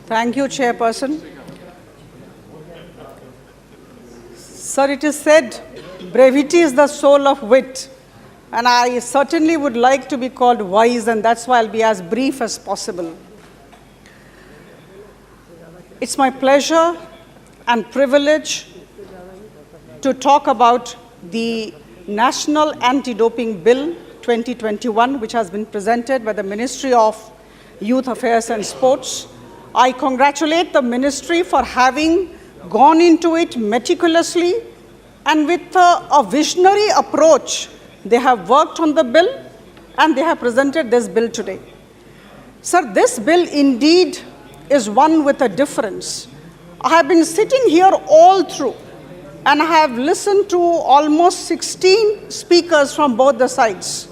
Thank you, Chairperson. Sir, it is said, brevity is the soul of wit. And I certainly would like to be called wise, and that's why I'll be as brief as possible. It's my pleasure and privilege to talk about the National Anti-Doping Bill 2021, which has been presented by the Ministry of Youth Affairs and Sports. I congratulate the Ministry for having gone into it meticulously and with a visionary approach. They have worked on the bill and they have presented this bill today. Sir, this bill indeed is one with a difference. I have been sitting here all through and I have listened to almost 16 speakers from both the sides.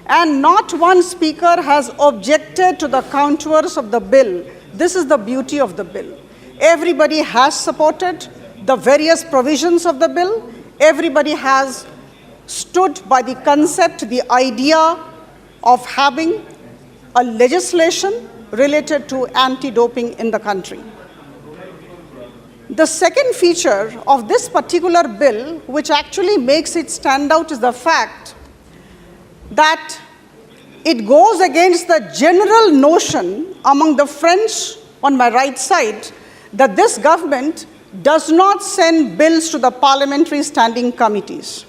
And not one speaker has objected to the contours of the bill. This is the beauty of the bill. Everybody has supported the various provisions of the bill. Everybody has stood by the concept, the idea of having a legislation related to anti-doping in the country. The second feature of this particular bill, which actually makes it stand out, is the fact that it goes against the general notion among the friends on my right side that this government does not send bills to the parliamentary standing committees.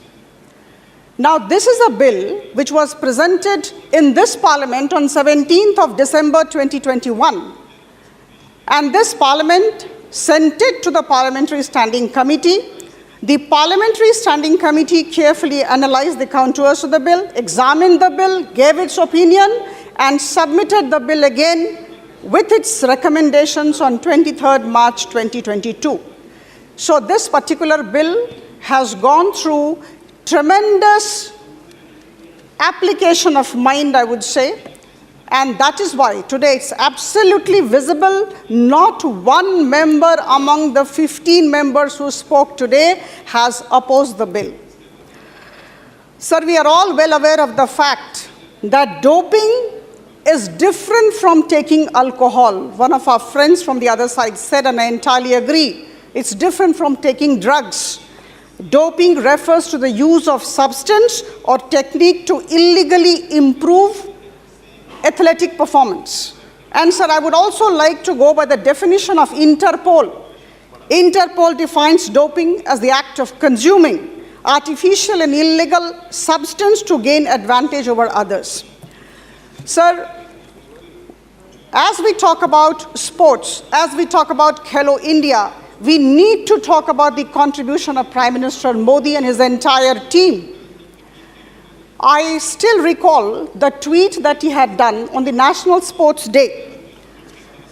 Now, this is a bill which was presented in this parliament on 17th of December 2021. And this parliament sent it to the parliamentary standing committee. The parliamentary standing committee carefully analyzed the contours of the bill, examined the bill, gave its opinion, and submitted the bill again with its recommendations on 23rd March 2022. So this particular bill has gone through tremendous application of mind, I would say, and that is why today it's absolutely visible. Not one member among the 15 members who spoke today has opposed the bill. Sir, we are all well aware of the fact that doping is different from taking alcohol. One of our friends from the other side said, and I entirely agree, it's different from taking drugs. Doping refers to the use of substance or technique to illegally improve athletic performance. And sir, I would also like to go by the definition of Interpol. Interpol defines doping as the act of consuming artificial and illegal substance to gain advantage over others. Sir, as we talk about sports, as we talk about Khelo India, we need to talk about the contribution of Prime Minister Modi and his entire team. I still recall the tweet that he had done on the National Sports Day.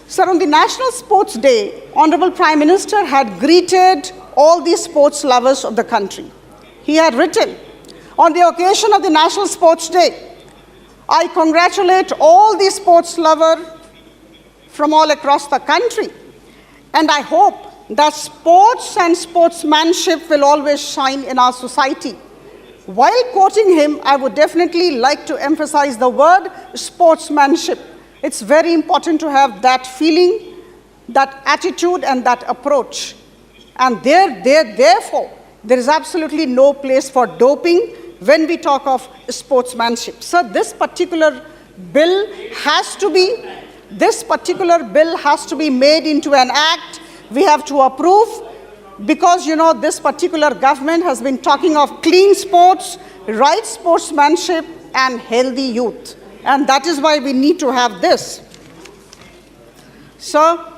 Sir, on the National Sports Day, Honorable Prime Minister had greeted all the sports lovers of the country. He had written, on the occasion of the National Sports Day, I congratulate all the sports lovers from all across the country, and I hope that sports and sportsmanship will always shine in our society. While quoting him, I would definitely like to emphasize the word sportsmanship. It's very important to have that feeling, that attitude, and that approach. And therefore, there is absolutely no place for doping when we talk of sportsmanship. So this particular bill has to be made into an act. We have to approve, because, you know, this particular government has been talking of clean sports, right sportsmanship, and healthy youth. And that is why we need to have this. So,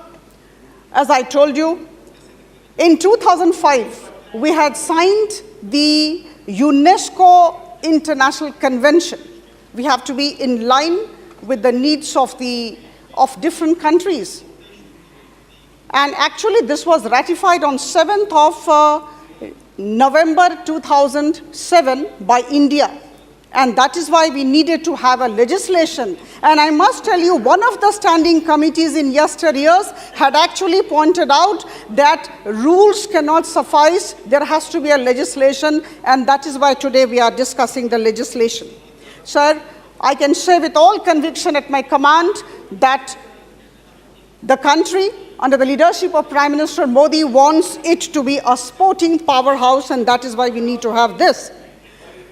as I told you, in 2005, we had signed the UNESCO International Convention. We have to be in line with the needs of different countries. And actually, this was ratified on 7th of November 2007 by India. And that is why we needed to have a legislation. And I must tell you, one of the standing committees in yesteryears had actually pointed out that rules cannot suffice. There has to be a legislation. And that is why today we are discussing the legislation. Sir, I can say with all conviction at my command that The country, under the leadership of Prime Minister Modi, wants it to be a sporting powerhouse, and that is why we need to have this.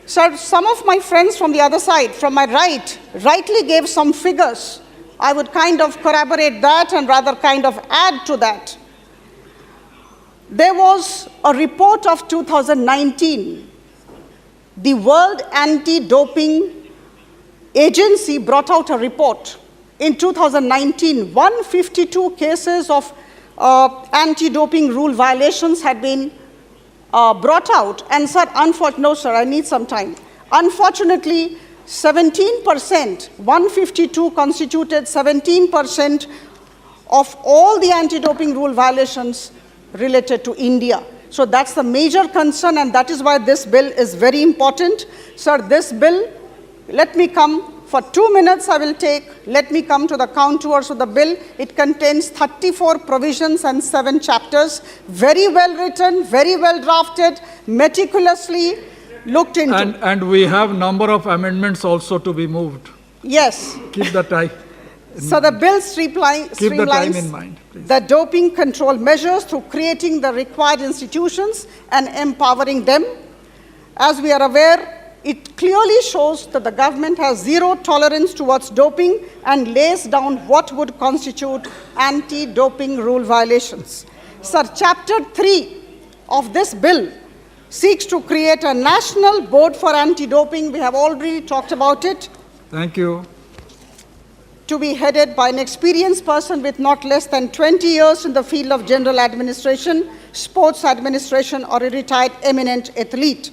Sir, some of my friends from the other side, from my right, rightly gave some figures. I would kind of corroborate that and rather kind of add to that. There was a report of 2019. The World Anti-Doping Agency brought out a report. In 2019, 152 cases of anti-doping rule violations had been brought out. And sir, no sir, I need some time. Unfortunately, 17%, 152 constituted 17% of all the anti-doping rule violations related to India. So that's the major concern, and that is why this bill is very important. Sir, this bill, let me come. For 2 minutes I will take, let me come to the contours of the bill. It contains 34 provisions and 7 chapters, very well written, very well drafted, meticulously looked into. And we have number of amendments also to be moved. Yes. Keep the time. So the bill streamlines Keep the time in mind, please. The doping control measures through creating the required institutions and empowering them. As we are aware, it clearly shows that the government has zero tolerance towards doping and lays down what would constitute anti-doping rule violations. Sir, Chapter 3 of this bill seeks to create a national board for anti-doping. We have already talked about it. Thank you. To be headed by an experienced person with not less than 20 years in the field of general administration, sports administration, or a retired eminent athlete.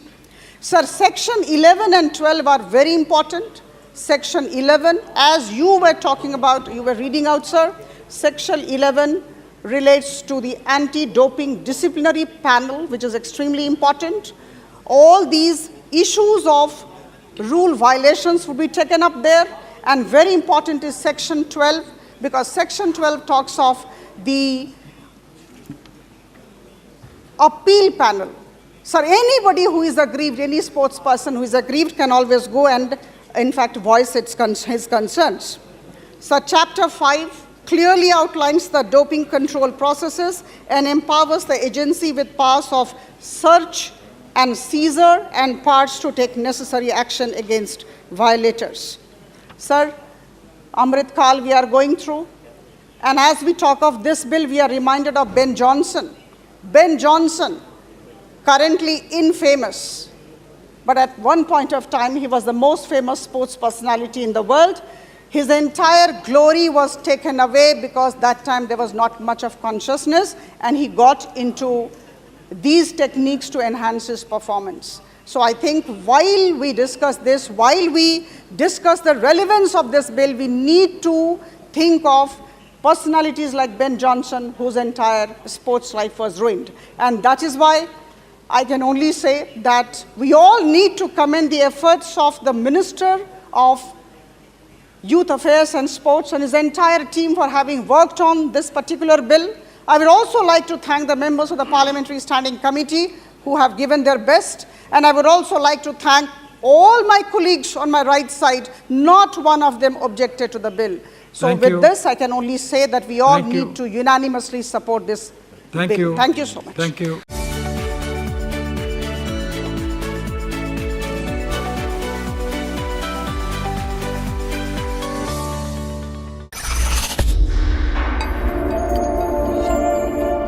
Sir, Section 11 and 12 are very important. Section 11, as you were talking about, you were reading out, sir, Section 11 relates to the anti-doping disciplinary panel, which is extremely important. All these issues of rule violations will be taken up there, and very important is Section 12, because Section 12 talks of the appeal panel. Sir, anybody who is aggrieved, any sports person who is aggrieved can always go and, in fact, voice his concerns. So Chapter 5 clearly outlines the doping control processes and empowers the agency with powers of search and seizure and powers to take necessary action against violators. Sir, Amrit Kal we are going through, and as we talk of this bill, we are reminded of Ben Johnson. Ben Johnson, currently infamous, but at one point of time, he was the most famous sports personality in the world. His entire glory was taken away because that time there was not much of consciousness, and he got into these techniques to enhance his performance. So I think while we discuss this, while we discuss the relevance of this bill, we need to think of personalities like Ben Johnson, whose entire sports life was ruined. And that is why I can only say that we all need to commend the efforts of the Minister of Youth Affairs and Sports and his entire team for having worked on this particular bill. I would also like to thank the members of the Parliamentary Standing Committee who have given their best. And I would also like to thank all my colleagues on my right side. Not one of them objected to the bill. So with this, I can only say that we all need to unanimously support this bill. Thank you. Thank you so much. Thank you.